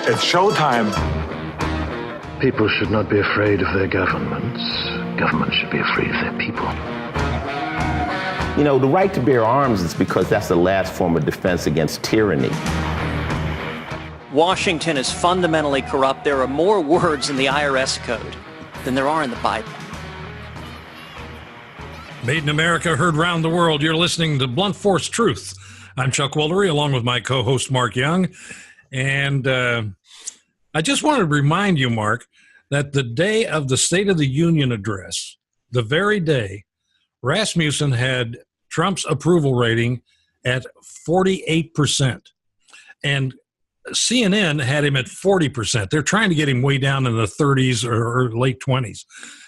It's showtime. People should not be afraid of their governments. Governments should be afraid of their people. You know, the right to bear arms is because that's the last form of defense against tyranny. Washington is fundamentally corrupt. There are more words in the IRS code than there are in the Bible. Made in America, heard round the world. You're listening to Blunt Force Truth. I'm Chuck Woolery, along with my co-host, Mark Young. And I just wanted to remind you, Mark, that the day of the State of the Union address, the very day, Rasmussen had Trump's approval rating at 48%. And CNN had him at 40%. They're trying to get him way down in the 30s or late 20s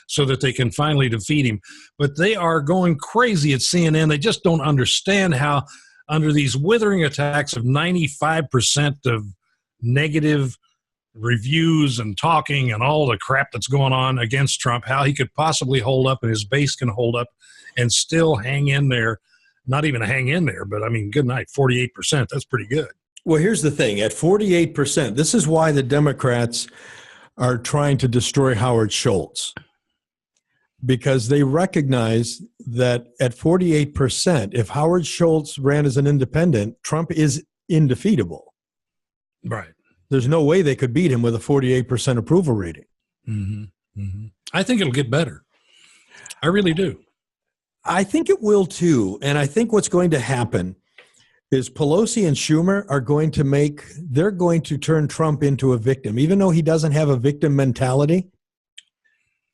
so that they can finally defeat him. But they are going crazy at CNN. They just don't understand how, under these withering attacks of 95% of negative reviews and talking and all the crap that's going on against Trump, how he could possibly hold up and his base can hold up and still hang in there. Not even hang in there, but I mean, good night, 48%. That's pretty good. Well, here's the thing. At 48%, this is why the Democrats are trying to destroy Howard Schultz, because they recognize that at 48%, if Howard Schultz ran as an independent, Trump is indefeatable. Right. There's no way they could beat him with a 48% approval rating. Mm-hmm. Mm-hmm. I think it'll get better. I really do. I think it will too. And I think what's going to happen is Pelosi and Schumer are going to turn Trump into a victim. Even though he doesn't have a victim mentality,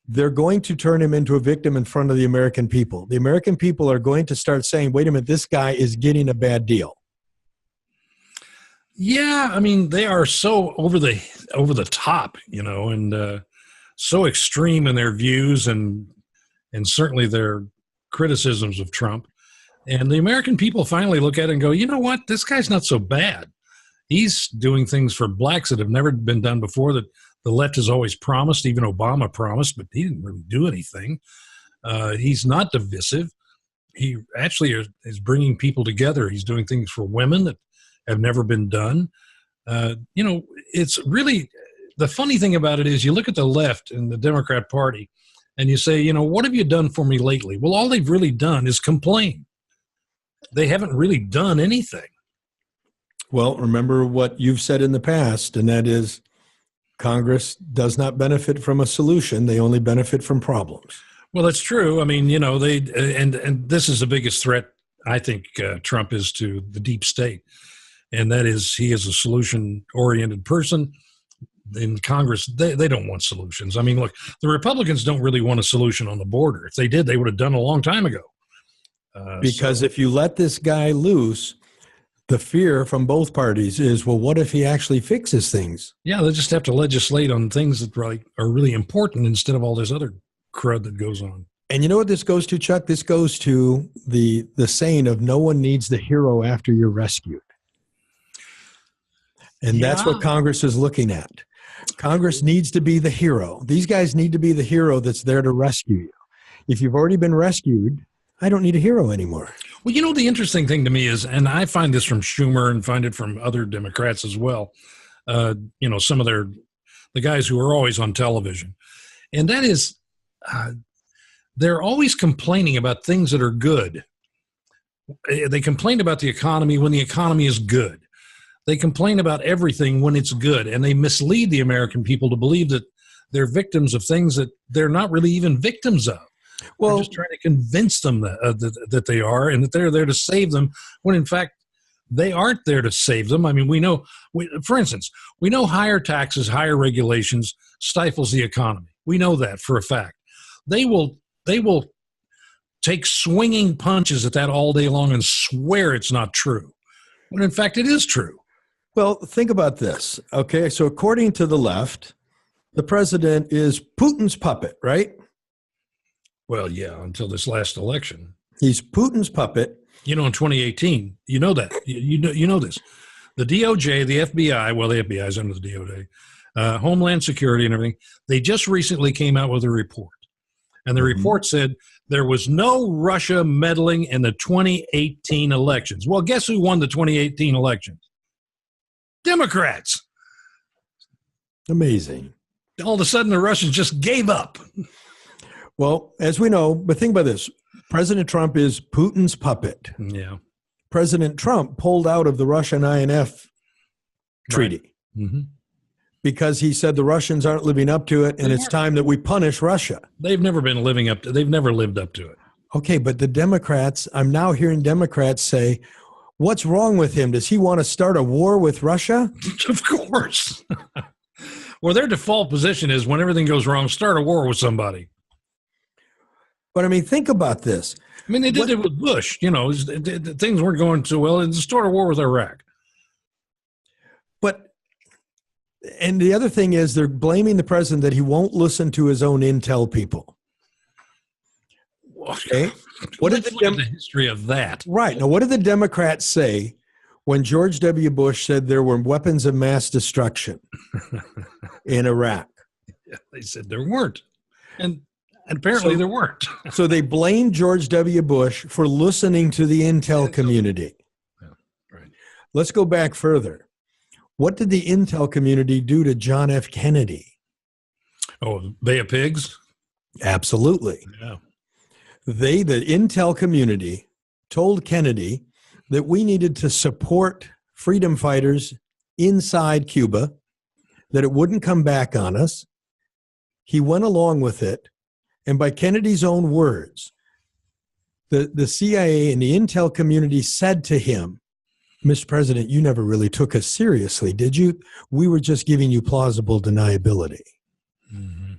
they're going to turn him into a victim in front of the American people. The American people are going to start saying, wait a minute, this guy is getting a bad deal. Yeah, I mean, they are so over the top, and so extreme in their views and certainly their criticisms of Trump. And the American people finally look at it and go, you know what? This guy's not so bad. He's doing things for blacks that have never been done before, that the left has always promised, even Obama promised, but he didn't really do anything. He's not divisive. He actually is bringing people together. He's doing things for women that have never been done. It's really, the funny thing about it is you look at the left and the Democrat Party and you say, what have you done for me lately? Well, all they've really done is complain. They haven't really done anything. Well, remember what you've said in the past, and that is Congress does not benefit from a solution. They only benefit from problems. Well, that's true. I mean, and this is the biggest threat I think Trump is to the deep state. And that is, he is a solution-oriented person. In Congress, they don't want solutions. I mean, look, the Republicans don't really want a solution on the border. If they did, they would have done it a long time ago. Because if you let this guy loose, the fear from both parties is, well, what if he actually fixes things? Yeah, they just have to legislate on things that are really important instead of all this other crud that goes on. And you know what this goes to, Chuck? This goes to the saying of no one needs the hero after you're rescued. And that's what Congress is looking at. Congress needs to be the hero. These guys need to be the hero that's there to rescue you. If you've already been rescued, I don't need a hero anymore. Well, the interesting thing to me is, and I find this from Schumer and find it from other Democrats as well, some of the guys who are always on television, and that is they're always complaining about things that are good. They complain about the economy when the economy is good. They complain about everything when it's good, and they mislead the American people to believe that they're victims of things that they're not really even victims of. Well, they're just trying to convince them that they are, and that they're there to save them, when in fact they aren't there to save them. I mean, for instance, we know higher taxes, higher regulations stifles the economy. We know that for a fact. They will take swinging punches at that all day long and swear it's not true, when in fact it is true. Well, think about this. Okay, so according to the left, the president is Putin's puppet, right? Well, yeah, until this last election. He's Putin's puppet. In 2018, you know that. You know this. The DOJ, the FBI, well, the FBI is under the DOJ, Homeland Security and everything, they just recently came out with a report. And the report said there was no Russia meddling in the 2018 elections. Well, guess who won the 2018 elections? Democrats. Amazing. All of a sudden, the Russians just gave up. Well, as we know, but think about this. President Trump is Putin's puppet. Yeah. President Trump pulled out of the Russian INF treaty because he said the Russians aren't living up to it, and it's time that we punish Russia. They've never lived up to it. Okay, but the Democrats, I'm now hearing Democrats say, what's wrong with him? Does he want to start a war with Russia? Of course. Well, their default position is when everything goes wrong, start a war with somebody. But I mean, think about this. I mean, they did it with Bush. You know, things weren't going so well. And start a war with Iraq. And the other thing is they're blaming the president that he won't listen to his own intel people. Okay. What did the history of that? Right. Now, what did the Democrats say when George W. Bush said there were weapons of mass destruction in Iraq? Yeah, they said there weren't. And apparently there weren't. So they blamed George W. Bush for listening to the intel community. Yeah, right. Let's go back further. What did the intel community do to John F. Kennedy? Oh, Bay of Pigs? Absolutely. Yeah. The intel community, told Kennedy that we needed to support freedom fighters inside Cuba, that it wouldn't come back on us. He went along with it. And by Kennedy's own words, the CIA and the intel community said to him, Mr. President, you never really took us seriously, did you? We were just giving you plausible deniability. Mm-hmm.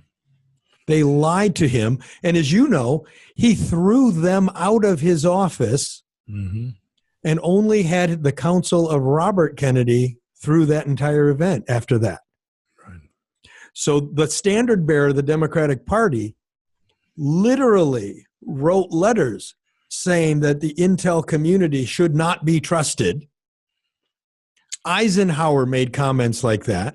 They lied to him. And as you know, he threw them out of his office and only had the counsel of Robert Kennedy through that entire event after that. Right. So the standard bearer of the Democratic Party literally wrote letters saying that the intel community should not be trusted. Eisenhower made comments like that.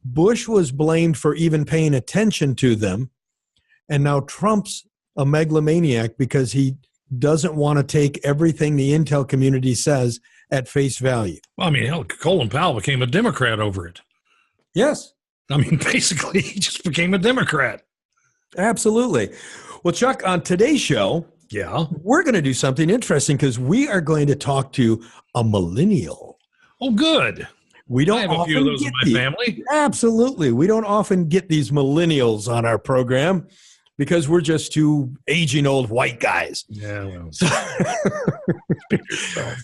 Bush was blamed for even paying attention to them. And now Trump's a megalomaniac because he doesn't want to take everything the intel community says at face value. Well, I mean, hell, Colin Powell became a Democrat over it. Yes. I mean, basically, he just became a Democrat. Absolutely. Well, Chuck, on today's show, we're going to do something interesting because we are going to talk to a millennial. Oh, good. We don't I have a often few of those get in my these. family. Absolutely. We don't often get these millennials on our program because we're just two aging old white guys. Yeah. Well.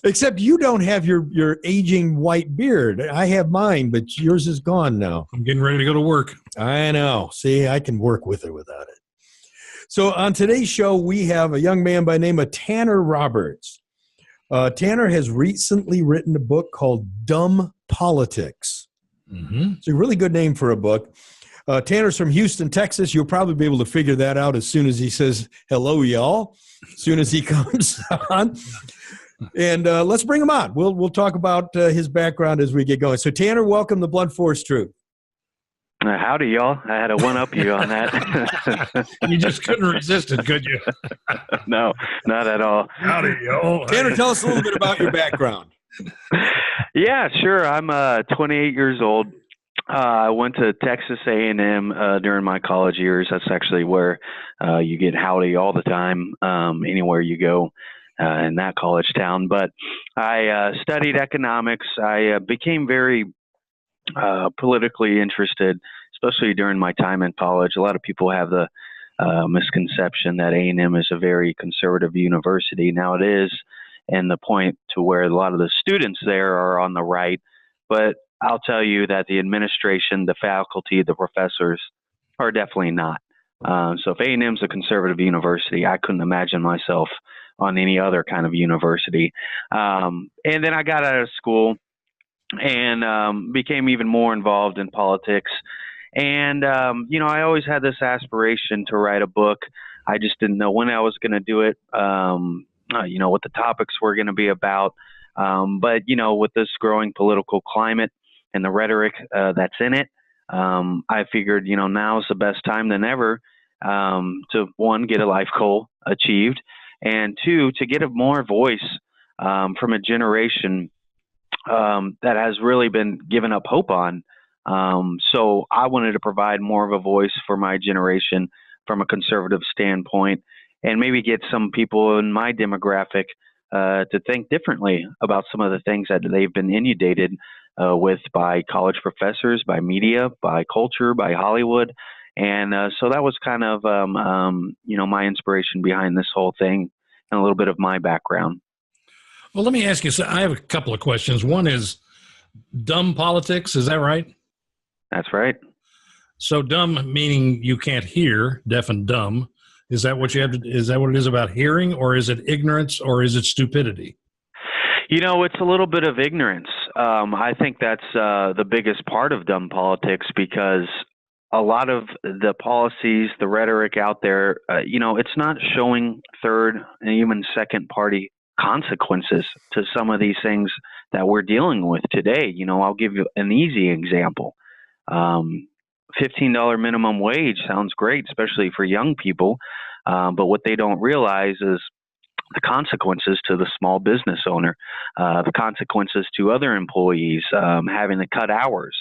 Except you don't have your aging white beard. I have mine, but yours is gone now. I'm getting ready to go to work. I know. See, I can work with it without it. So on today's show, we have a young man by the name of Tanner Roberts. Tanner has recently written a book called Dumb Politics. It's a really good name for a book. Tanner's from Houston, Texas. You'll probably be able to figure that out as soon as he says, hello, y'all, as soon as he comes on. And let's bring him on. We'll talk about his background as we get going. So Tanner, welcome to Blunt Force Truth. Howdy, y'all. I had to one-up you on that. You just couldn't resist it, could you? No, not at all. Howdy, y'all. Tanner, tell us a little bit about your background. Yeah, sure. I'm 28 years old. I went to Texas A&M during my college years. That's actually where you get howdy all the time, anywhere you go in that college town. But I studied economics. I became very politically interested, especially during my time in college. A lot of people have the misconception that A&M is a very conservative university. Now it is, and the point to where a lot of the students there are on the right. But I'll tell you that the administration, the faculty, the professors are definitely not. So if A&M is a conservative university, I couldn't imagine myself on any other kind of university. And then I got out of school and became even more involved in politics. And, I always had this aspiration to write a book. I just didn't know when I was going to do it, what the topics were going to be about. But with this growing political climate and the rhetoric that's in it, I figured, now's the best time than ever to, one, get a life goal achieved, and two, to get a more voice from a generation that has really been given up hope on So I wanted to provide more of a voice for my generation from a conservative standpoint, and maybe get some people in my demographic to think differently about some of the things that they've been inundated with by college professors, by media, by culture, by Hollywood. And so that was kind of, my inspiration behind this whole thing, and a little bit of my background. Well, let me ask you, so I have a couple of questions. One is dumb politics. Is that right? That's right. So dumb meaning you can't hear, deaf and dumb. Is that what you have to, is that what it is about hearing, or is it ignorance, or is it stupidity? It's a little bit of ignorance. I think that's the biggest part of dumb politics, because a lot of the policies, the rhetoric out there, it's not showing third and even second party consequences to some of these things that we're dealing with today. I'll give you an easy example. $15 minimum wage sounds great, especially for young people. But what they don't realize is the consequences to the small business owner, the consequences to other employees, having to cut hours.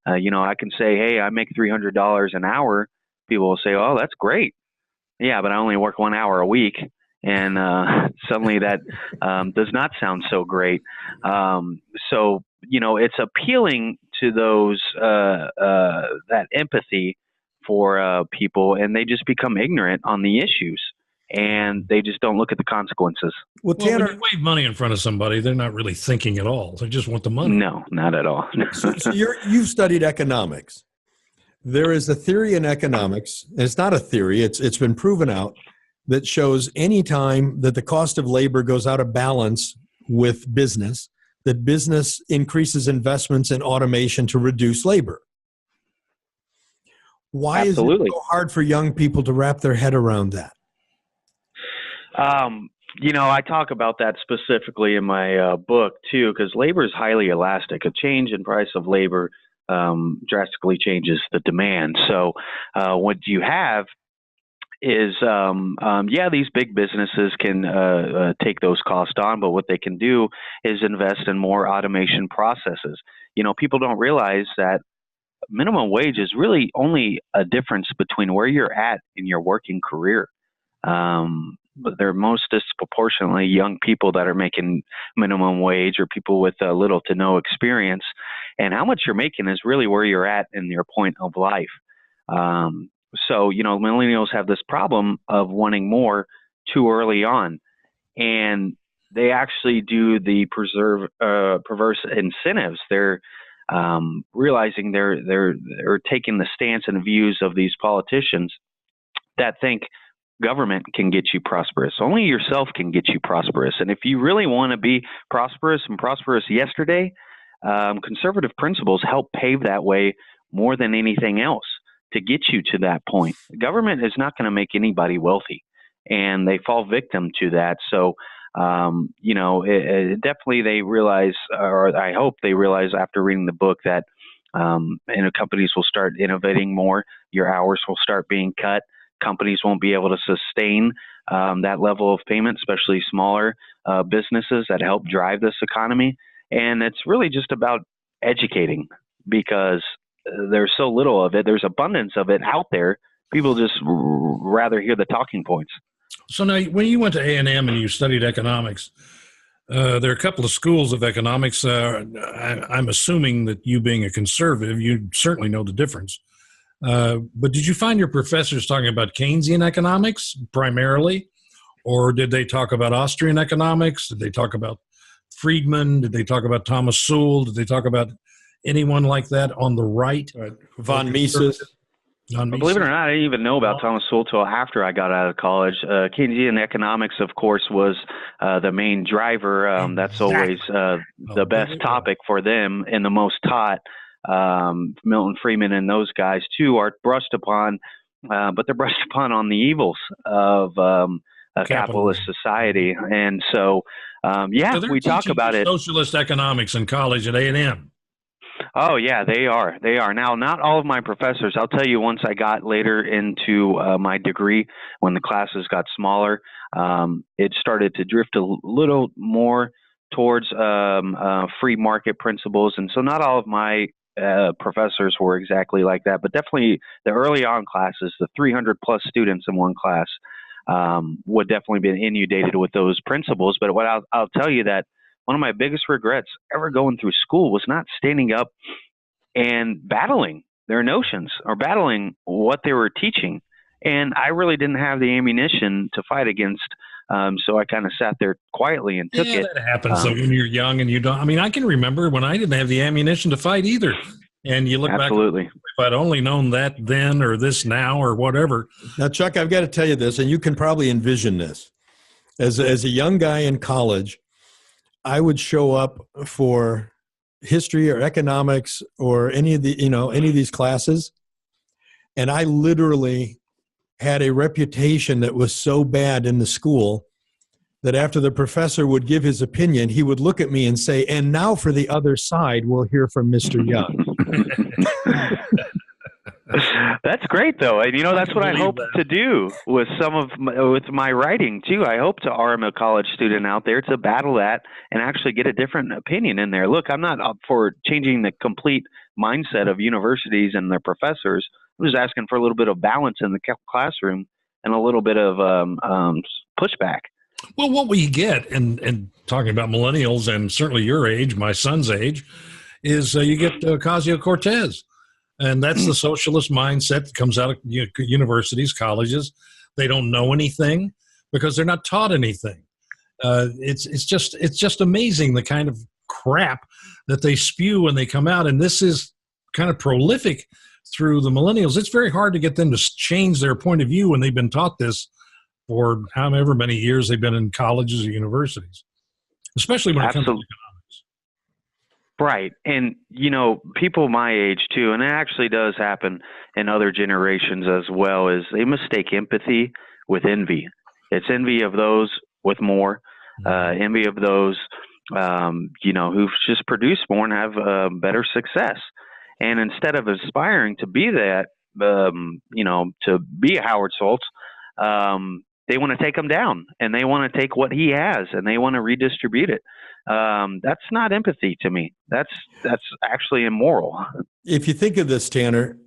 I can say, hey, I make $300 an hour. People will say, oh, that's great. Yeah, but I only work 1 hour a week. And suddenly that does not sound so great. So, it's appealing to those, that empathy for people, and they just become ignorant on the issues, and they just don't look at the consequences. Well, Tanner, when you wave money in front of somebody, they're not really thinking at all. They just want the money. No, not at all. so you've studied economics. There is a theory in economics, and it's not a theory, it's been proven out, that shows any time that the cost of labor goes out of balance with business, that business increases investments in automation to reduce labor. Why Absolutely. is it so hard for young people to wrap their head around that? I talk about that specifically in my book too, because labor is highly elastic. A change in price of labor drastically changes the demand. So what you have is, these big businesses can take those costs on, but what they can do is invest in more automation processes. People don't realize that minimum wage is really only a difference between where you're at in your working career. But they're most disproportionately young people that are making minimum wage, or people with little to no experience. And how much you're making is really where you're at in your point of life. So, millennials have this problem of wanting more too early on. And they actually do the perverse incentives. They're realizing they're taking the stance and views of these politicians that think government can get you prosperous. Only yourself can get you prosperous. And if you really want to be prosperous and prosperous yesterday, conservative principles help pave that way more than anything else to get you to that point. Government is not going to make anybody wealthy, and they fall victim to that. So, definitely they realize, or I hope they realize after reading the book, that companies will start innovating more. Your hours will start being cut. Companies won't be able to sustain that level of payment, especially smaller businesses that help drive this economy. And it's really just about educating, because there's so little of it. There's abundance of it out there. People just rather hear the talking points. So now, when you went to A&M and you studied economics, there are a couple of schools of economics. I'm assuming that you, being a conservative, you certainly know the difference. But did you find your professors talking about Keynesian economics primarily, or did they talk about Austrian economics? Did they talk about Friedman? Did they talk about Thomas Sowell? Did they talk about anyone like that on the right? Von Mises? Believe it or not, I didn't even know about Thomas Sowell till after I got out of college. Keynesian economics, of course, was the main driver. That's always the best topic for them and the most taught. Milton Friedman and those guys too are brushed upon, but they're brushed upon on the evils of a capitalist society. And so, so we talk about it. Socialist economics in college at A&M. Oh yeah, they are. They are. Now, not all of my professors. I'll tell you, once I got later into my degree, when the classes got smaller, it started to drift a little more towards free market principles. And so not all of my professors were exactly like that, but definitely the early on classes, the 300 plus students in one class, would definitely be inundated with those principles. But what I'll tell you that one of my biggest regrets ever going through school was not standing up and battling their notions or battling what they were teaching. And I really didn't have the ammunition to fight against. So I kind of sat there quietly and took it. That happens when you're young and you don't. I mean, I can remember when I didn't have the ammunition to fight either. And you look Absolutely. back, if I'd only known that then or this now or whatever. Now, Chuck, I've got to tell you this, and you can probably envision this. As a young guy in college, I would show up for history or economics or any of these classes, and I literally had a reputation that was so bad in the school that after the professor would give his opinion, he would look at me and say, "And now for the other side, we'll hear from Mr. Young." That's great, though. And that's what I hope to do with with my writing too. I hope to arm a college student out there to battle that and actually get a different opinion in there. Look, I'm not up for changing the complete mindset of universities and their professors. I'm just asking for a little bit of balance in the classroom and a little bit of pushback. Well, what we get, and talking about millennials and certainly your age, my son's age, is you get Ocasio-Cortez. And that's the socialist mindset that comes out of universities, colleges. They don't know anything because they're not taught anything. It's just amazing the kind of crap that they spew when they come out. And this is kind of prolific through the millennials. It's very hard to get them to change their point of view when they've been taught this for however many years they've been in colleges or universities, especially when it comes to economics. Right. And, people my age too, and it actually does happen in other generations as well, is they mistake empathy with envy. It's envy of those with more, envy of those, who've just produced more and have better success. And instead of aspiring to be that, to be a Howard Schultz, they want to take him down, and they want to take what he has and they want to redistribute it. That's not empathy to me. That's actually immoral. If you think of this, Tanner,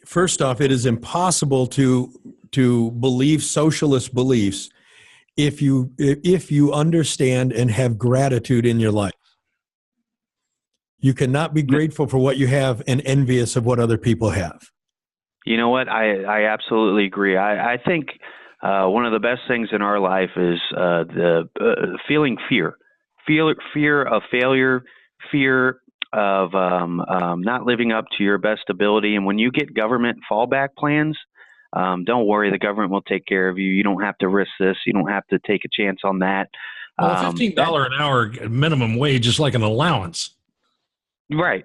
first off, it is impossible to believe socialist beliefs if you understand and have gratitude in your life. You cannot be grateful for what you have and envious of what other people have. You know what? I absolutely agree. I think one of the best things in our life is the feeling fear of failure, fear of not living up to your best ability. And when you get government fallback plans, don't worry, the government will take care of you. You don't have to risk this. You don't have to take a chance on that. Well, $15 an hour minimum wage is like an allowance. Right.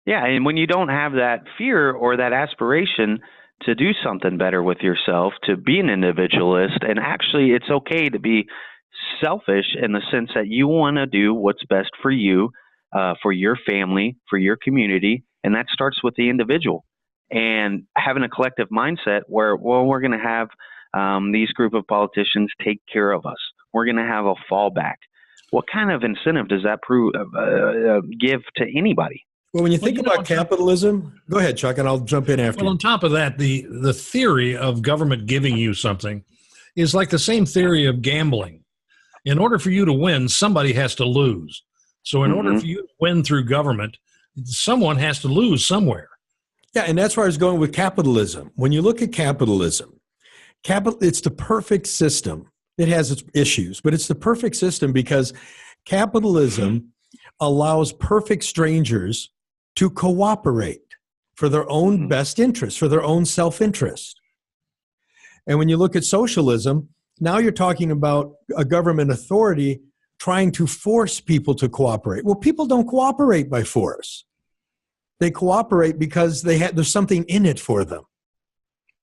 Yeah. And when you don't have that fear or that aspiration to do something better with yourself, to be an individualist, and actually it's okay to be selfish in the sense that you want to do what's best for you, for your family, for your community, and that starts with the individual. And having a collective mindset where, we're going to have these group of politicians take care of us. We're going to have a fallback. What kind of incentive does that give to anybody? Well, when you think about capitalism, go ahead, Chuck, and I'll jump in after. Well, on top of that, the theory of government giving you something is like the same theory of gambling. In order for you to win, somebody has to lose. So in order for you to win through government, someone has to lose somewhere. Yeah, and that's where I was going with capitalism. When you look at capitalism, it's the perfect system. It has its issues, but it's the perfect system because capitalism allows perfect strangers to cooperate for their own best interest, for their own self-interest. And when you look at socialism, now you're talking about a government authority trying to force people to cooperate. Well, people don't cooperate by force. They cooperate because there's something in it for them.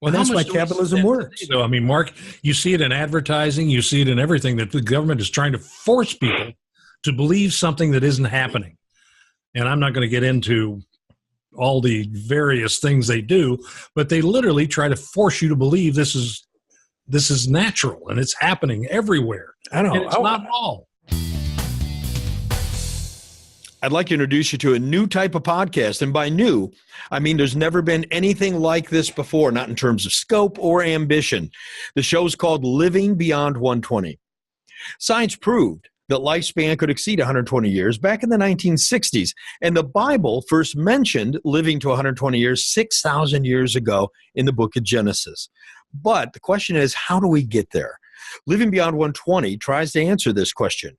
Well, and that's why capitalism works. Today, though? I mean, Mark, you see it in advertising, you see it in everything, that the government is trying to force people to believe something that isn't happening. And I'm not going to get into all the various things they do, but they literally try to force you to believe this is natural and it's happening everywhere. I know. And it's not all. I'd like to introduce you to a new type of podcast. And by new, I mean there's never been anything like this before, not in terms of scope or ambition. The show's called Living Beyond 120. Science proved that lifespan could exceed 120 years back in the 1960s. And the Bible first mentioned living to 120 years 6,000 years ago in the book of Genesis. But the question is, how do we get there? Living Beyond 120 tries to answer this question.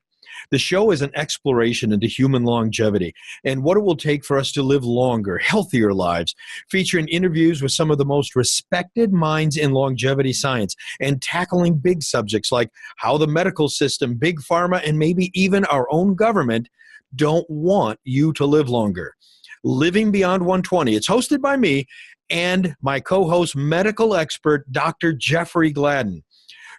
The show is an exploration into human longevity and what it will take for us to live longer, healthier lives, featuring interviews with some of the most respected minds in longevity science and tackling big subjects like how the medical system, big pharma, and maybe even our own government don't want you to live longer. Living Beyond 120. It's hosted by me and my co-host, medical expert, Dr. Jeffrey Gladden.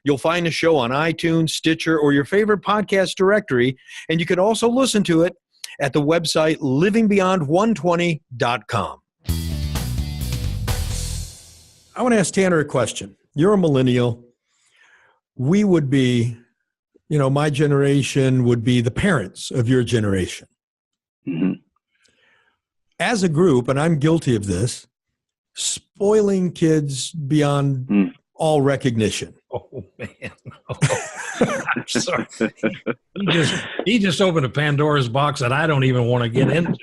You'll find the show on iTunes, Stitcher, or your favorite podcast directory, and you can also listen to it at the website livingbeyond120.com. I want to ask Tanner a question. You're a millennial. We would be, my generation would be the parents of your generation. Mm-hmm. As a group, and I'm guilty of this, spoiling kids beyond all recognition. Oh, man. I'm sorry. He just opened a Pandora's box that I don't even want to get into.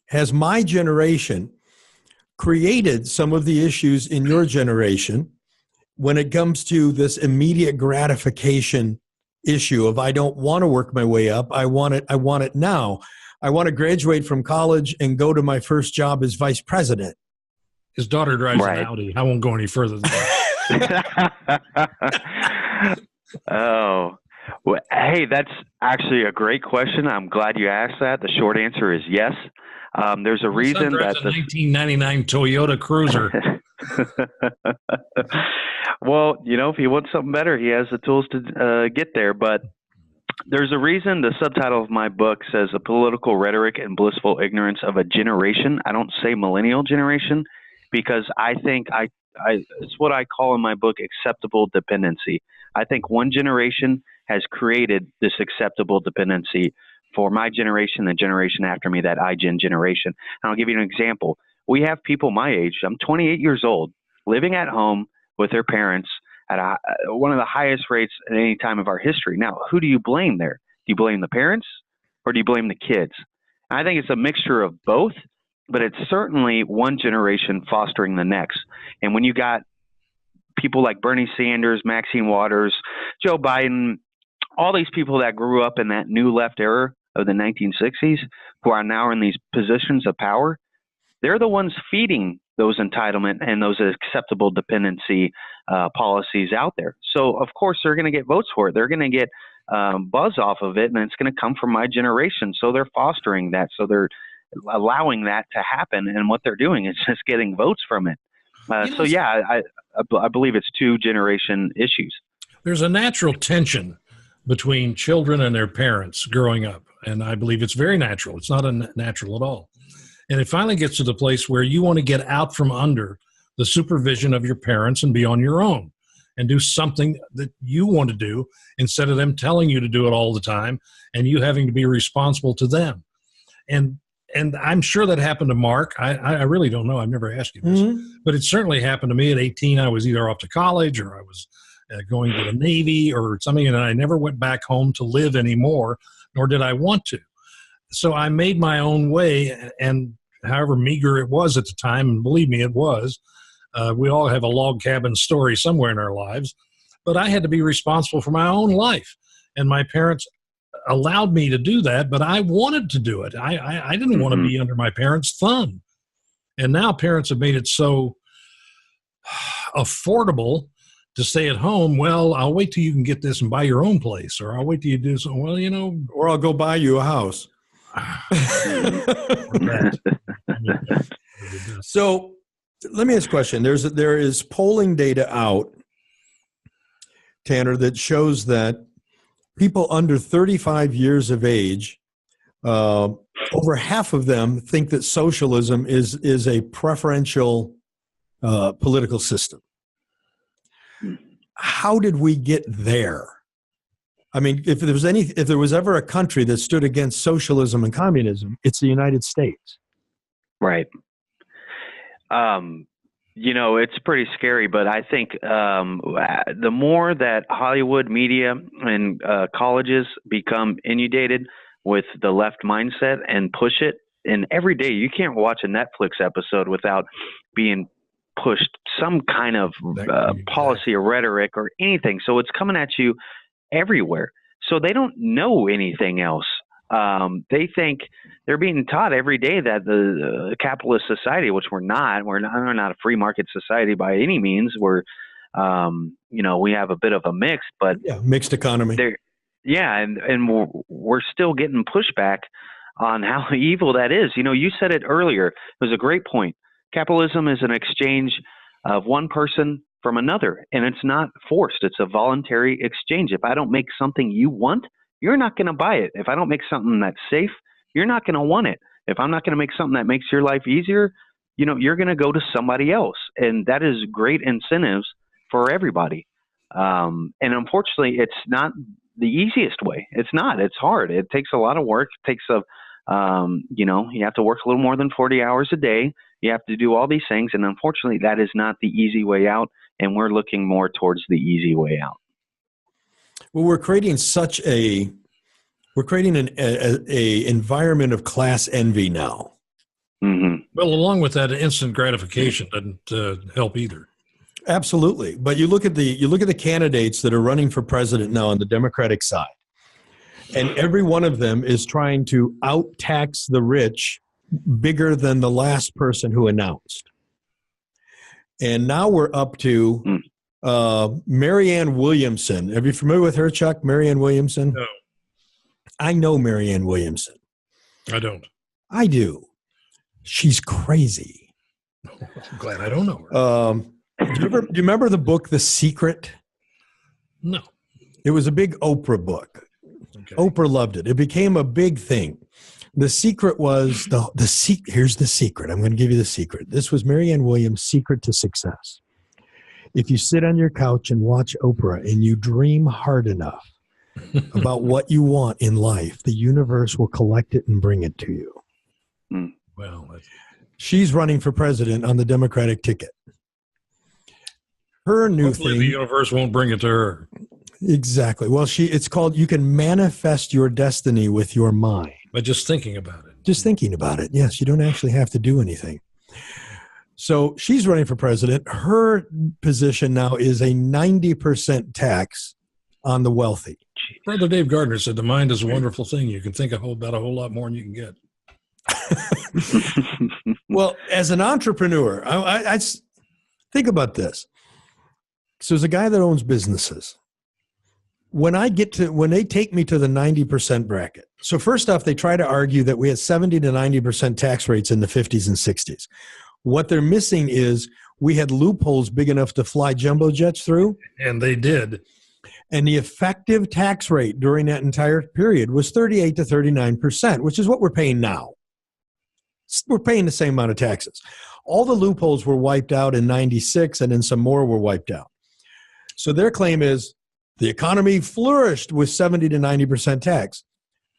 Has my generation created some of the issues in your generation when it comes to this immediate gratification issue of I don't want to work my way up. I want it now. I want to graduate from college and go to my first job as vice president. His daughter drives an Audi. I won't go any further than that. Oh, well, hey, that's actually a great question. I'm glad you asked that. The short answer is yes. There's a reason that the 1999 Toyota Cruiser. Well, if he wants something better, he has the tools to get there. But there's a reason the subtitle of my book says A Political Rhetoric and Blissful Ignorance of a Generation. I don't say millennial generation because I think it's what I call in my book acceptable dependency. I think one generation has created this acceptable dependency for my generation, the generation after me, that iGen generation. And I'll give you an example. We have people my age, I'm 28 years old, living at home with their parents at one of the highest rates at any time of our history. Now, who do you blame there? Do you blame the parents or do you blame the kids? I think it's a mixture of both, but it's certainly one generation fostering the next. And when you got people like Bernie Sanders, Maxine Waters, Joe Biden, all these people that grew up in that new left era of the 1960s who are now in these positions of power, they're the ones feeding those entitlement and those acceptable dependency policies out there. So, of course, they're going to get votes for it. They're going to get buzz off of it, and it's going to come from my generation. So they're fostering that. So they're allowing that to happen, and what they're doing is just getting votes from it. I believe it's two-generation issues. There's a natural tension between children and their parents growing up, and I believe it's very natural. It's not unnatural at all. And it finally gets to the place where you want to get out from under the supervision of your parents and be on your own and do something that you want to do instead of them telling you to do it all the time and you having to be responsible to them. And I'm sure that happened to Mark. I really don't know. I've never asked you this. Mm-hmm. But it certainly happened to me at 18. I was either off to college or I was going to the Navy or something, and I never went back home to live anymore, nor did I want to. So I made my own way, and however meager it was at the time, and believe me, it was, we all have a log cabin story somewhere in our lives, but I had to be responsible for my own life. And my parents allowed me to do that, but I wanted to do it. I didn't want to be under my parents' thumb. And now parents have made it so affordable to stay at home. Well, I'll wait till you can get this and buy your own place, or I'll wait till you do something. Well, or I'll go buy you a house. So let me ask a question. There is polling data out, Tanner, that shows that people under 35 years of age, over half of them think that socialism is a preferential political system. How did we get there? I mean, if there was ever a country that stood against socialism and communism, it's the United States. Right. It's pretty scary, but I think the more that Hollywood media and colleges become inundated with the left mindset and push it, and every day you can't watch a Netflix episode without being pushed some kind of policy or rhetoric or anything. So it's coming at you everywhere. So they don't know anything else. They think they're being taught every day that the capitalist society, which we're not a free market society by any means. We're, we have a bit of a mix, but mixed economy. And we're still getting pushback on how evil that is. You said it earlier. It was a great point. Capitalism is an exchange of one person from another, and it's not forced. It's a voluntary exchange. If I don't make something you want, you're not going to buy it. If I don't make something that's safe, you're not going to want it. If I'm not going to make something that makes your life easier, you're going to go to somebody else. And that is great incentives for everybody. And unfortunately, it's not the easiest way. It's not. It's hard. It takes a lot of work. It takes you have to work a little more than 40 hours a day. You have to do all these things. And unfortunately, that is not the easy way out. And we're looking more towards the easy way out. Well, we're creating an environment of class envy now. Mm-hmm. Well, along with that, instant gratification doesn't help either. Absolutely, but you look at the candidates that are running for president now on the Democratic side, and every one of them is trying to out-tax the rich bigger than the last person who announced. And now we're up to Marianne Williamson. Are you familiar with her, Chuck? Marianne Williamson? No. I know Marianne Williamson. I don't. I do. She's crazy. I'm glad I don't know her. Do you remember the book The Secret? No. It was a big Oprah book. Okay. Oprah loved it. It became a big thing. The secret was here's the secret. I'm going to give you the secret. This was Marianne Williams' secret to success. If you sit on your couch and watch Oprah and you dream hard enough about what you want in life, the universe will collect it and bring it to you. Well, she's running for president on the Democratic ticket. Her new hopefully thing. The universe won't bring it to her. Exactly. Well, it's called, you can manifest your destiny with your mind. By just thinking about it. Just thinking about it. Yes. You don't actually have to do anything. So she's running for president. Her position now is a 90% tax on the wealthy. Brother Dave Gardner said the mind is a wonderful thing. You can think about a whole lot more than you can get. Well, as an entrepreneur, I think about this. So there's a guy that owns businesses. When they take me to the 90% bracket. So first off, they try to argue that we had 70 to 90% tax rates in the 50s and 60s. What they're missing is we had loopholes big enough to fly jumbo jets through. And they did. And the effective tax rate during that entire period was 38 to 39%, which is what we're paying now. We're paying the same amount of taxes. All the loopholes were wiped out in 96, and then some more were wiped out. So their claim is the economy flourished with 70 to 90% tax.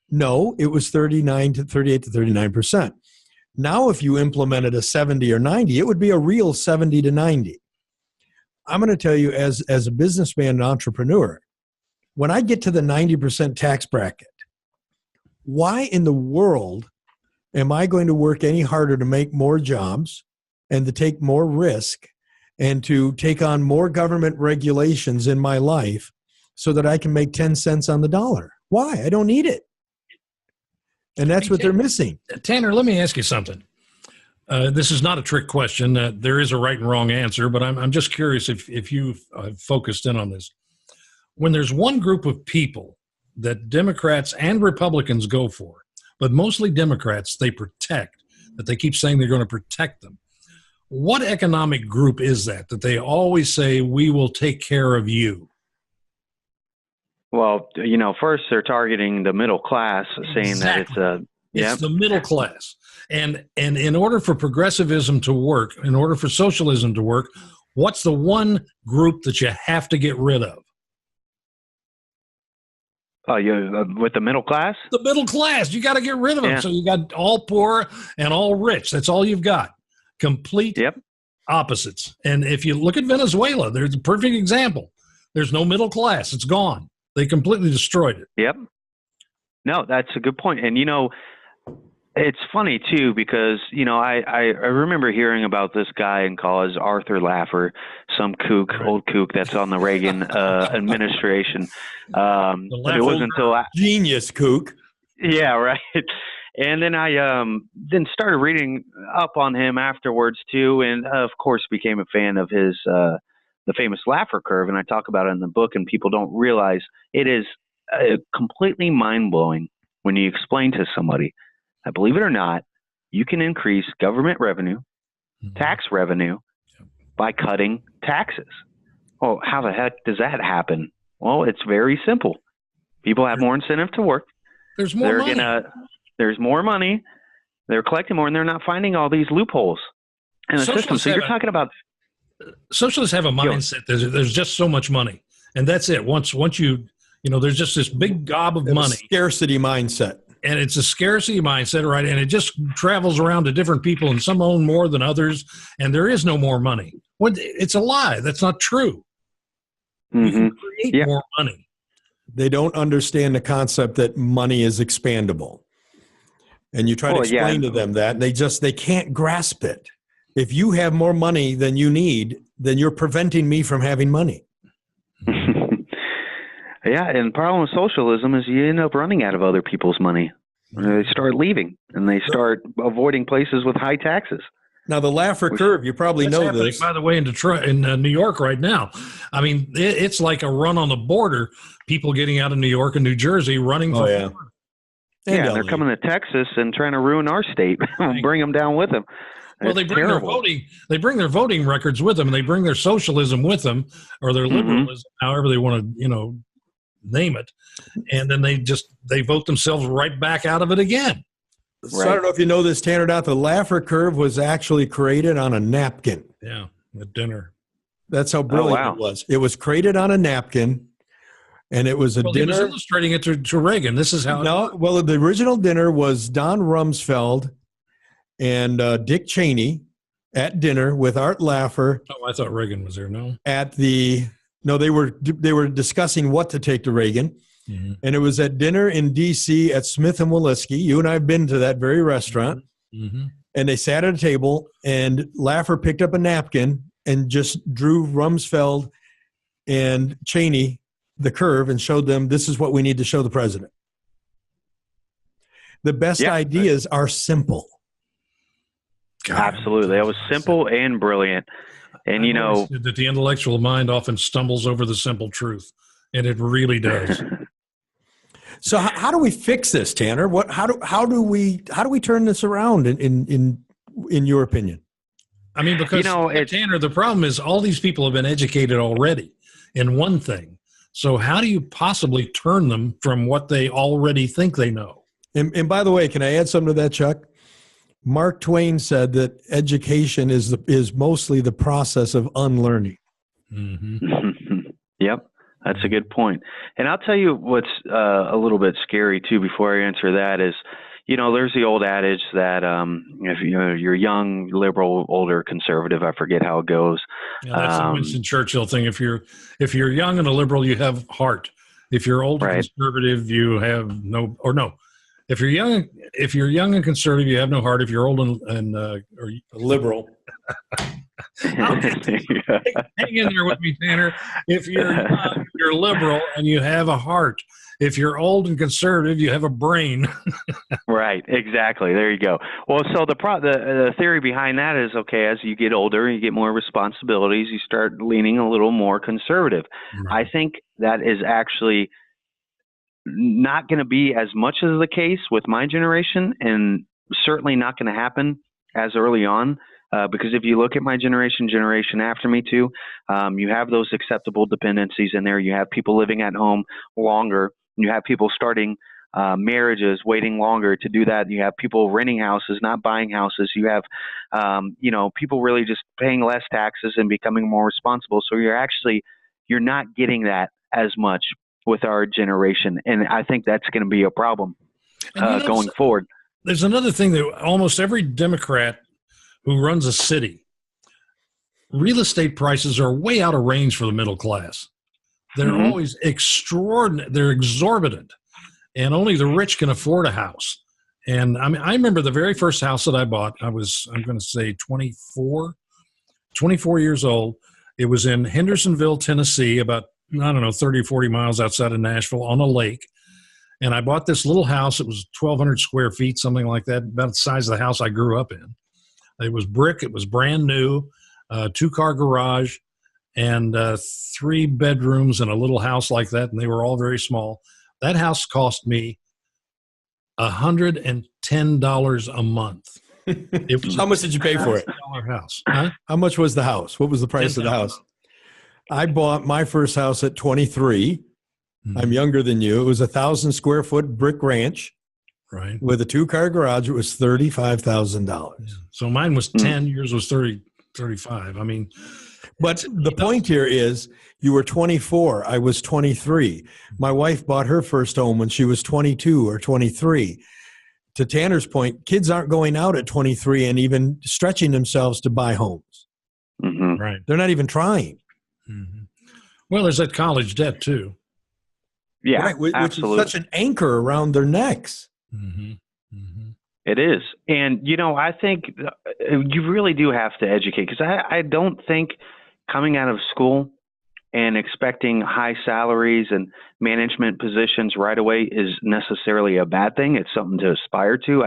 No, it was 38 to 39%. Now, if you implemented a 70 or 90, it would be a real 70 to 90. I'm going to tell you, as a businessman and entrepreneur, when I get to the 90% tax bracket, why in the world am I going to work any harder to make more jobs and to take more risk and to take on more government regulations in my life so that I can make 10 cents on the dollar? Why? I don't need it. And that's what they're missing. Tanner, let me ask you something. This is not a trick question. There is a right and wrong answer, but I'm just curious if you've focused in on this. When there's one group of people that Democrats and Republicans go for, but mostly Democrats they protect, that they keep saying they're going to protect them, what economic group is that they always say, we will take care of you? Well, first they're targeting the middle class, saying Exactly. that It's the middle class. And in order for progressivism to work, in order for socialism to work, what's the one group that you have to get rid of? Oh, with the middle class? The middle class. You got to get rid of them. Yeah. So you got all poor and all rich. That's all you've got. Complete opposites. And if you look at Venezuela, there's a perfect example. There's no middle class. It's gone. They completely destroyed it. Yep. No, that's a good point. And, it's funny, too, because, I remember hearing about this guy in college, Arthur Laffer, some kook, old kook that's on the Reagan administration. It wasn't until genius kook. Yeah, right. And then I then started reading up on him afterwards, too, and, of course, became a fan of his the famous Laffer curve, and I talk about it in the book, and people don't realize it is completely mind-blowing when you explain to somebody, I believe it or not, you can increase government revenue, tax revenue, by cutting taxes. Well, how the heck does that happen? Well, it's very simple. People have more incentive to work. There's more money. There's more money. They're collecting more, and they're not finding all these loopholes in the system. So you're talking about... Socialists have a mindset. There's just so much money, and that's it. Once you there's just this big gob of money. Scarcity mindset. And it's a scarcity mindset, right? And it just travels around to different people, and some own more than others, and there is no more money. It's a lie. That's not true. You can create more money. They don't understand the concept that money is expandable. And you try to explain to them that, they can't grasp it. If you have more money than you need, then you're preventing me from having money. Yeah, and the problem with socialism is you end up running out of other people's money. They start leaving, and they start avoiding places with high taxes. Now, the Laffer curve, you probably know this. By the way, in Detroit, in New York right now, I mean, it's like a run on the border. People getting out of New York and New Jersey running for yeah. And they're coming to Texas and trying to ruin our state, bring them down with them. Well, they bring their voting. They bring their voting records with them, and they bring their socialism with them, or their liberalism, however they want to, name it, and then they vote themselves right back out of it again. So I don't know if you know this, Tanner. The Laffer curve was actually created on a napkin. Yeah, at dinner. That's how brilliant it was. It was created on a napkin, and it was dinner. He was illustrating it to Reagan. This is how. Well, the original dinner was Don Rumsfeld and Dick Cheney at dinner with Art Laffer. Oh, I thought Reagan was there. No. They were discussing what to take to Reagan, and it was at dinner in D.C. at Smith and Woliski. You and I have been to that very restaurant, and they sat at a table, and Laffer picked up a napkin and just drew Rumsfeld and Cheney the curve and showed them, this is what we need to show the president. The best ideas are simple. God, absolutely. That was simple and brilliant. And, that the intellectual mind often stumbles over the simple truth, and it really does. So how do we fix this, Tanner? How do we turn this around in your opinion? I mean, because Tanner, the problem is all these people have been educated already in one thing. So how do you possibly turn them from what they already think they know? And by the way, can I add something to that, Chuck? Mark Twain said that education is mostly the process of unlearning. Yep, that's a good point. And I'll tell you what's a little bit scary too. Before I answer that, is there's the old adage that if you're young, liberal, older, conservative. I forget how it goes. Yeah, that's the Winston Churchill thing. If you're young and a liberal, you have heart. If you're old and conservative, you have no. If you're young and conservative, you have no heart. If you're old and or liberal, hang in there with me, Tanner. If you're young, you're liberal and you have a heart. If you're old and conservative, you have a brain. Right, exactly. There you go. Well, so the theory behind that is, okay, as you get older, you get more responsibilities, you start leaning a little more conservative. Right. I think that is actually not going to be as much as the case with my generation, and certainly not going to happen as early on. Because if you look at my generation after me too, you have those acceptable dependencies in there. You have people living at home longer. You have people starting marriages, waiting longer to do that. You have people renting houses, not buying houses. You have, people really just paying less taxes and becoming more responsible. So you're not getting that as much with our generation. And I think that's going to be a problem going forward. There's another thing that almost every Democrat who runs a city, real estate prices are way out of range for the middle class. They're always extraordinary. They're exorbitant, and only the rich can afford a house. And I mean, I remember the very first house that I bought. I'm going to say 24 years old. It was in Hendersonville, Tennessee, about, 30 or 40 miles outside of Nashville on a lake. And I bought this little house. It was 1,200 square feet, something like that, about the size of the house I grew up in. It was brick. It was brand new, 2-car garage, and 3 bedrooms and a little house like that. And they were all very small. That house cost me $110 a month. It was How much did you pay for it? House. Huh? How much was the house? What was the price of the house? I bought my first house at 23. I'm younger than you. It was 1,000 square foot brick ranch, right, with a 2-car garage. It was $35,000. So mine was 10. Yours was 35. I mean, but the point here is, you were 24. I was 23. My wife bought her first home when she was 22 or 23. To Tanner's point, kids aren't going out at 23 and even stretching themselves to buy homes. Right. They're not even trying. Well, there's that college debt too. Yeah, right, which absolutely. is such an anchor around their necks. It is. And, I think you really do have to educate, because I don't think coming out of school and expecting high salaries and management positions right away is necessarily a bad thing. It's something to aspire to.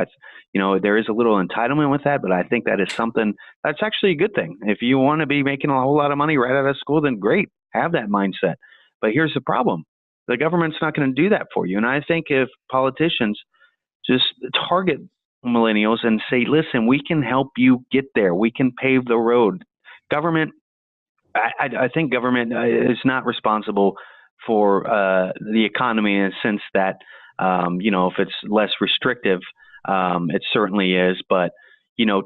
There is a little entitlement with that, but I think that is something that's actually a good thing. If you want to be making a whole lot of money right out of school, then great, have that mindset. But here's the problem. The government's not going to do that for you. And I think if politicians just target millennials and say, listen, we can help you get there. We can pave the road. Government, I think government is not responsible for the economy in a sense that, if it's less restrictive, it certainly is. But,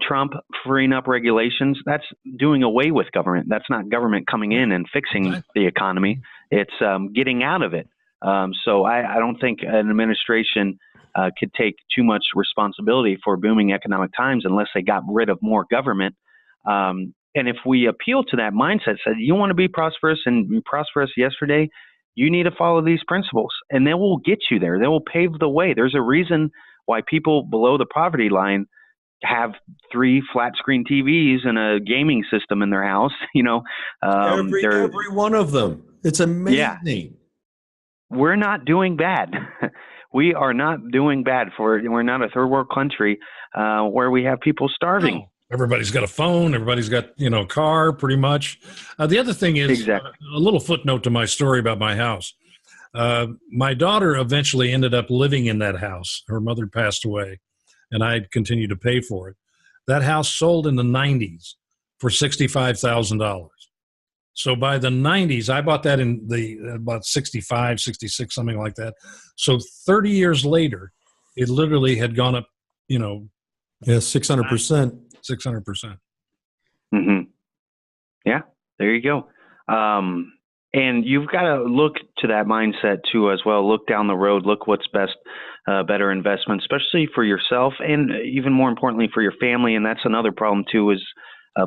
Trump freeing up regulations, that's doing away with government. That's not government coming in and fixing the economy. It's getting out of it. So I don't think an administration could take too much responsibility for booming economic times unless they got rid of more government. And if we appeal to that mindset, said you want to be prosperous and prosperous yesterday, you need to follow these principles, and they will get you there. They will pave the way. There's a reason why people below the poverty line have 3 flat screen TVs and a gaming system in their house. Every one of them. It's amazing. Yeah. We're not doing bad. We are not doing bad. We're not a third world country where we have people starving. No. Everybody's got a phone. Everybody's got, a car pretty much. The other thing is exactly. A little footnote to my story about my house. My daughter eventually ended up living in that house. Her mother passed away, and I continued to pay for it. That house sold in the 90s for $65,000. So by the 90s, I bought that in about 65, 66, something like that. So 30 years later, it literally had gone up, 600%. 600%. Yeah, there you go. And you've got to look to that mindset too as well. Look down the road. Look what's best, better investment, especially for yourself, and even more importantly for your family. And that's another problem too. Is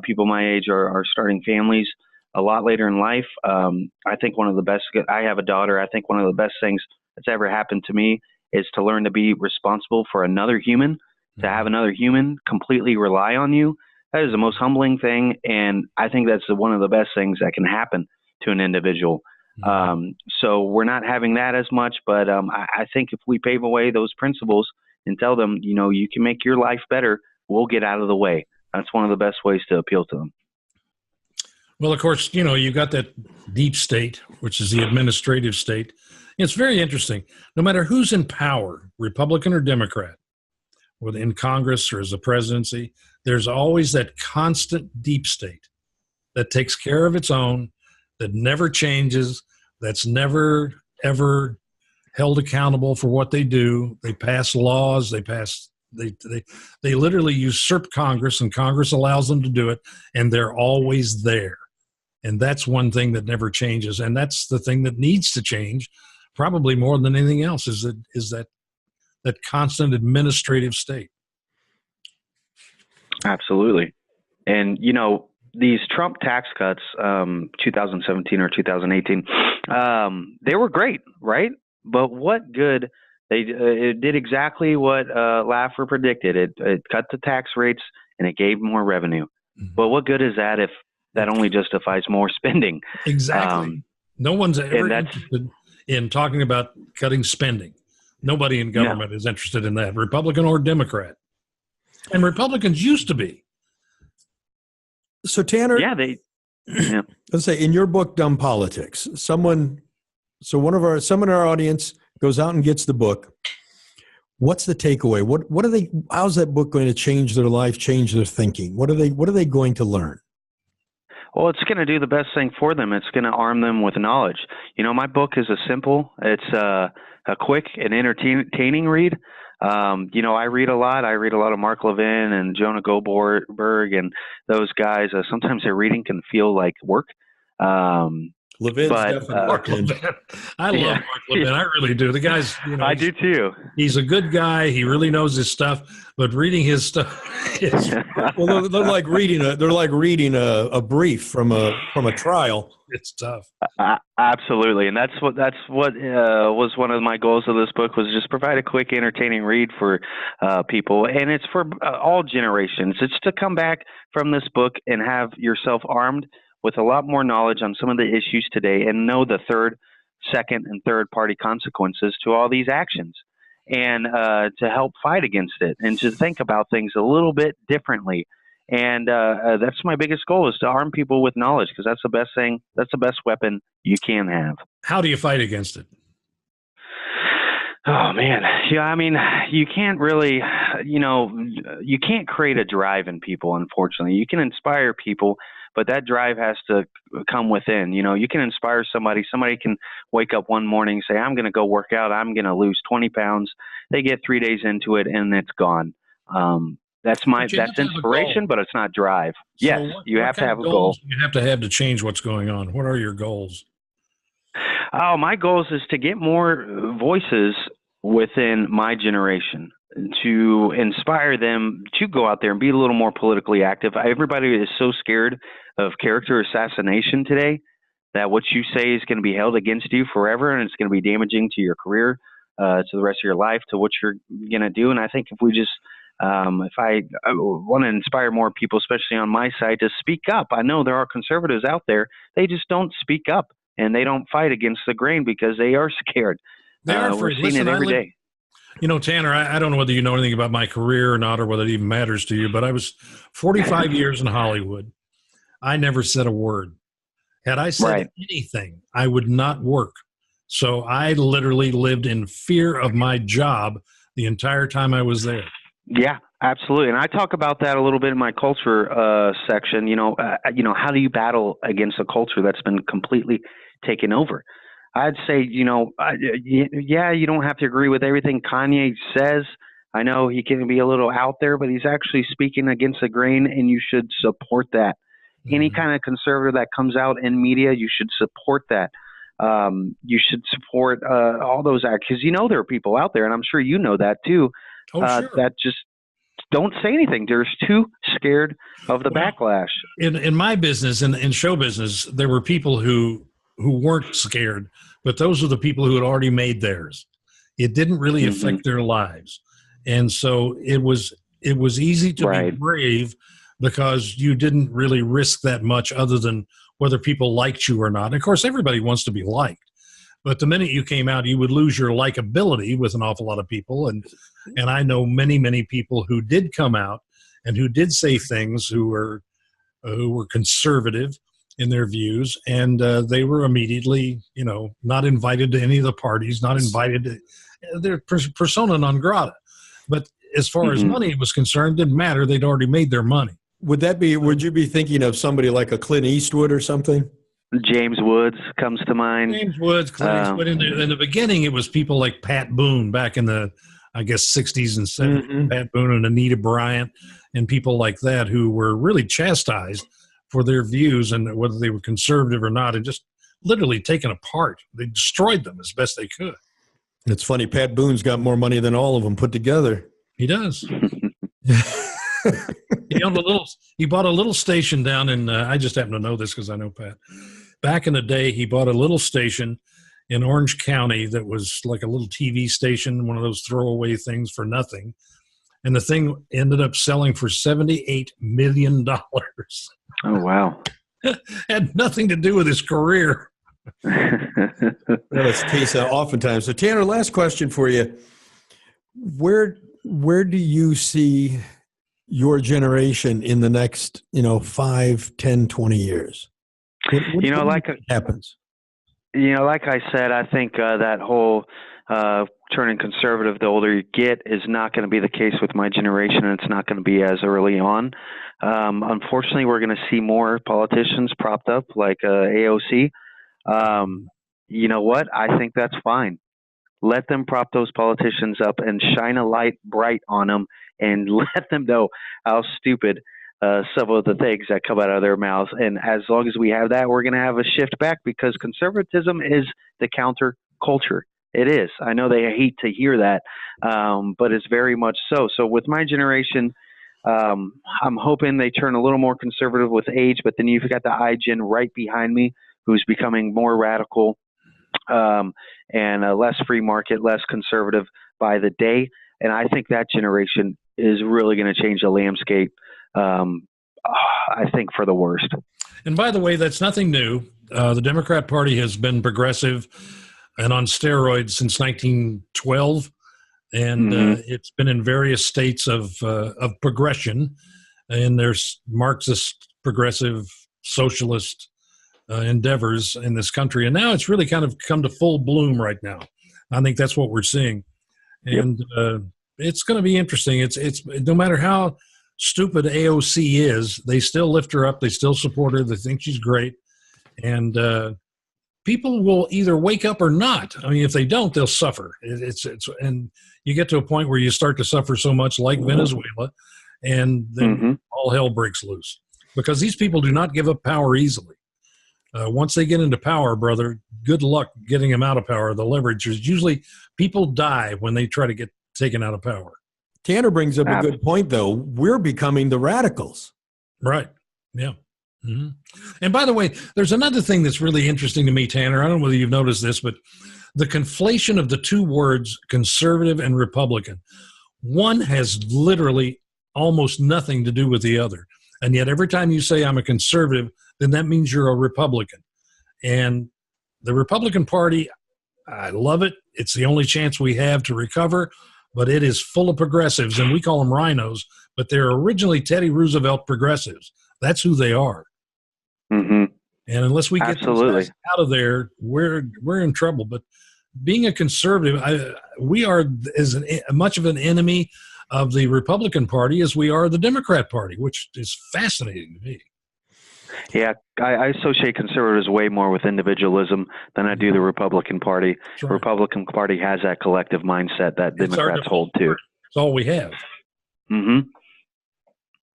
people my age are starting families a lot later in life. I think one of the best. I have a daughter. I think one of the best things that's ever happened to me is to learn to be responsible for another human. To have another human completely rely on you, that is the most humbling thing. And I think that's one of the best things that can happen to an individual. So we're not having that as much, but I think if we pave away those principles and tell them, you can make your life better, we'll get out of the way. That's one of the best ways to appeal to them. Well, of course, you got that deep state, which is the administrative state. It's very interesting. No matter who's in power, Republican or Democrat, whether in Congress or as a presidency, there's always that constant deep state that takes care of its own, that never changes, that's never, ever held accountable for what they do. They pass laws, they literally usurp Congress, and Congress allows them to do it, and they're always there. And that's one thing that never changes, and that's the thing that needs to change probably more than anything else, is that constant administrative state. Absolutely. And, these Trump tax cuts, 2017 or 2018, they were great, right? But what good? It did exactly what Laffer predicted. It cut the tax rates and it gave more revenue. Mm-hmm. But what good is that if that only justifies more spending? Exactly. No one's ever interested in talking about cutting spending. Nobody in government is interested in that, Republican or Democrat. And Republicans used to be. So Tanner, let's say in your book, Dumb Politics, someone in our audience goes out and gets the book. What's the takeaway? How's that book going to change their life, change their thinking? What are they going to learn? Well, it's going to do the best thing for them. It's going to arm them with knowledge. My book is it's a quick and entertaining read. I read a lot. I read a lot of Mark Levin and Jonah Goldberg and those guys. Sometimes their reading can feel like work. Levin's definitely Mark Levin. I love Mark Levin. I really do. The guy's, I do too. He's a good guy. He really knows his stuff. But reading his stuff is well, they're like reading a brief from a trial. It's tough. Absolutely, and that's what was one of my goals of this book, was just provide a quick, entertaining read for people, and it's for all generations. It's to come back from this book and have yourself armed with a lot more knowledge on some of the issues today, and know the second, and third party consequences to all these actions, and to help fight against it, and to think about things a little bit differently. And that's my biggest goal, is to arm people with knowledge, because that's the best thing. That's the best weapon you can have. How do you fight against it? Oh, man. Yeah, I mean, you can't really, you can't create a drive in people, unfortunately. You can inspire people, but that drive has to come within. You can inspire somebody. Somebody can wake up one morning and say, I'm going to go work out. I'm going to lose 20 pounds. They get 3 days into it, and it's gone. That's inspiration, but it's not drive. So yes, you have to have a goal. You have to change what's going on. What are your goals? Oh, my goals is to get more voices within my generation, to inspire them to go out there and be a little more politically active. Everybody is so scared of character assassination today that what you say is going to be held against you forever, and it's going to be damaging to your career, to the rest of your life, to what you're going to do. And I think if we just if I want to inspire more people, especially on my side, to speak up. I know there are conservatives out there. They just don't speak up, and they don't fight against the grain because they are scared. We're seeing it every day. Tanner, I don't know whether you know anything about my career or not, or whether it even matters to you, but I was 45 years in Hollywood. I never said a word. Had I said anything, I would not work. So I literally lived in fear of my job the entire time I was there. Yeah, absolutely. And I talk about that a little bit in my culture section. How do you battle against a culture that's been completely taken over? I'd say, you don't have to agree with everything Kanye says. I know he can be a little out there, but he's actually speaking against the grain, and you should support that. Mm-hmm. Any kind of conservative that comes out in media, you should support that. You should support all those acts, because there are people out there, and I'm sure you know that too, sure. that just don't say anything. They're too scared of the backlash. In my business, in show business, there were people who weren't scared, but those are the people who had already made theirs. It didn't really affect their lives. And so it was easy to be brave, because you didn't really risk that much other than whether people liked you or not. And of course, everybody wants to be liked. But the minute you came out, you would lose your likability with an awful lot of people. And I know many, many people who did come out and who did say things, who were conservative in their views, and they were immediately, not invited to any of the parties, not invited to their persona non grata. But as far as money was concerned, it didn't matter. They'd already made their money. Would you be thinking of somebody like a Clint Eastwood or something? James Woods comes to mind. James Woods, Clint Eastwood. In the beginning, it was people like Pat Boone back in the, I guess, 60s and 70s. Pat Boone and Anita Bryant and people like that, who were really chastised for their views and whether they were conservative or not, and just literally taken apart. They destroyed them as best they could. It's funny. Pat Boone's got more money than all of them put together. He does. He bought a little station down in, I just happen to know this because I know Pat. Back in the day, he bought a little station in Orange County that was like a little TV station, one of those throwaway things for nothing. And the thing ended up selling for $78 million. Oh, wow. Had nothing to do with his career. That's the case oftentimes. So, Tanner, last question for you. Where do you see your generation in the next, 5, 10, 20 years? What happens? Like I said, I think that whole turning conservative the older you get is not going to be the case with my generation, and it's not going to be as early on. Unfortunately, we're going to see more politicians propped up like AOC. You know what? I think that's fine. Let them prop those politicians up and shine a light bright on them and let them know how stupid some of the things that come out of their mouths. And as long as we have that, we're going to have a shift back, because conservatism is the counter culture. It is. I know they hate to hear that, but it's very much so. So with my generation, I'm hoping they turn a little more conservative with age, but then you've got the iGen right behind me who's becoming more radical and less free market, less conservative by the day. And I think that generation is really going to change the landscape, I think, for the worst. And by the way, that's nothing new. The Democrat Party has been progressive and on steroids since 1912, and it's been in various states of progression. And there's Marxist, progressive, socialist endeavors in this country, and now it's really kind of come to full bloom right now. I think that's what we're seeing, and it's going to be interesting. It's no matter how stupid AOC is, they still lift her up, they still support her, they think she's great, and people will either wake up or not. I mean, if they don't, they'll suffer. And you get to a point where you start to suffer so much, like Venezuela, and then all hell breaks loose, because these people do not give up power easily. Once they get into power, brother, good luck getting them out of power. The leverage is usually people die when they try to get taken out of power. Tanner brings up a good point, though. We're becoming the radicals. Right. Yeah. Mm-hmm. And by the way, there's another thing that's really interesting to me, Tanner. I don't know whether you've noticed this, but the conflation of the two words conservative and Republican. One has literally almost nothing to do with the other. And yet every time you say I'm a conservative, then that means you're a Republican. And the Republican Party, I love it. It's the only chance we have to recover, but it is full of progressives, and we call them rhinos, but they're originally Teddy Roosevelt progressives. That's who they are. Mm-hmm. And unless we get those guys out of there, we're in trouble. But being a conservative, we are as much of an enemy of the Republican Party as we are the Democrat Party, which is fascinating to me. Yeah, I associate conservatives way more with individualism than I do the Republican Party. The Republican Party has that collective mindset that Democrats hold to. It's all we have. Mm-hmm.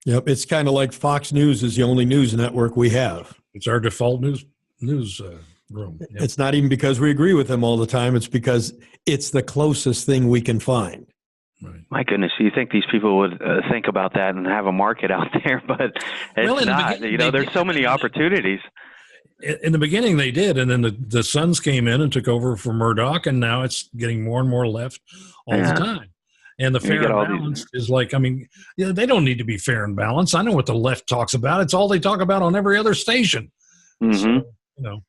Yep, it's kind of like Fox News is the only news network we have. It's our default news room. Yep. It's not even because we agree with them all the time. It's because it's the closest thing we can find. Right. My goodness, you think these people would think about that and have a market out there, but it's not. There's so many opportunities. In the beginning, they did, and then the Sons came in and took over for Murdoch, and now it's getting more and more left all the time. And the fair and balanced is like, I mean, they don't need to be fair and balanced. I know what the left talks about. It's all they talk about on every other station. Mm-hmm. So,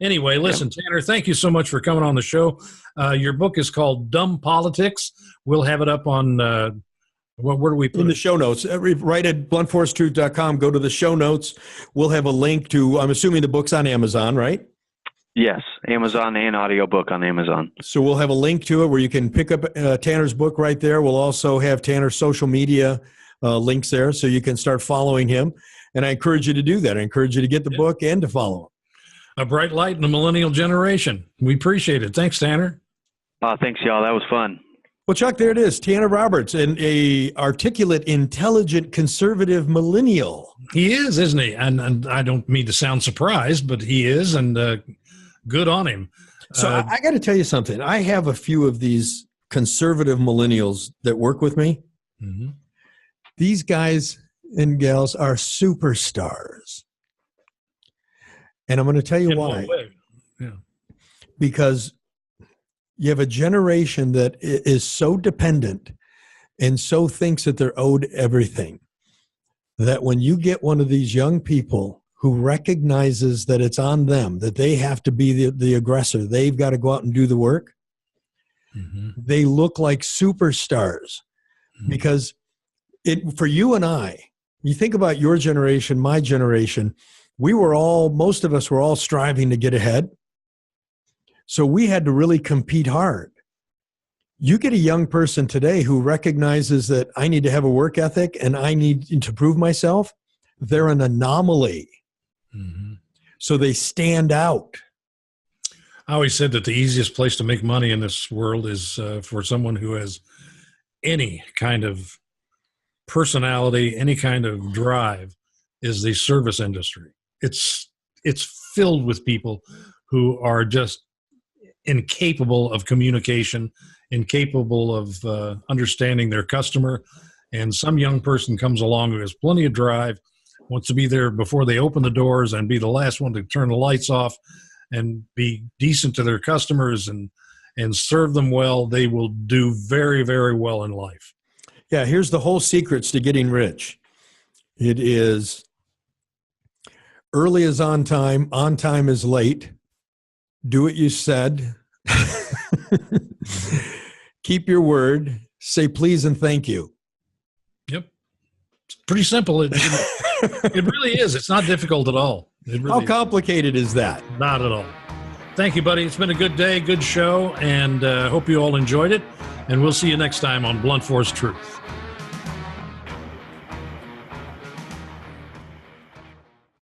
Anyway, listen, Tanner, thank you so much for coming on the show. Your book is called Dumb Politics. We'll have it up on, where do we put it? In the show notes. Right at bluntforcetruth.com. Go to the show notes. We'll have a link to, I'm assuming the book's on Amazon, right? Yes, Amazon and audiobook on Amazon. So we'll have a link to it where you can pick up Tanner's book right there. We'll also have Tanner's social media links there so you can start following him. And I encourage you to do that. I encourage you to get the book and to follow him. A bright light in the millennial generation. We appreciate it. Thanks, Tanner. Thanks, y'all. That was fun. Well, Chuck, there it is. Tanner Roberts, an articulate, intelligent, conservative millennial. He is, isn't he? And I don't mean to sound surprised, but he is. And good on him. So I got to tell you something. I have a few of these conservative millennials that work with me. Mm-hmm. These guys and gals are superstars. And I'm going to tell you why. Yeah. Because you have a generation that is so dependent and so thinks that they're owed everything, that when you get one of these young people who recognizes that it's on them, that they have to be the aggressor, they've got to go out and do the work, they look like superstars. Because for you and I, you think about your generation, my generation, most of us were all striving to get ahead. So we had to really compete hard. You get a young person today who recognizes that I need to have a work ethic and I need to prove myself. They're an anomaly. So they stand out. I always said that the easiest place to make money in this world is for someone who has any kind of personality, any kind of drive, is the service industry. It's filled with people who are just incapable of communication, incapable of understanding their customer. And some young person comes along who has plenty of drive, wants to be there before they open the doors and be the last one to turn the lights off and be decent to their customers and serve them well. They will do very, very well in life. Yeah, here's the whole secrets to getting rich. It is early is on time is late. Do what you said. Keep your word. Say please and thank you. Yep. It's pretty simple. It really is. It's not difficult at all. How complicated is that? Not at all. Thank you, buddy. It's been a good day, good show, and hope you all enjoyed it. And we'll see you next time on Blunt Force Truth.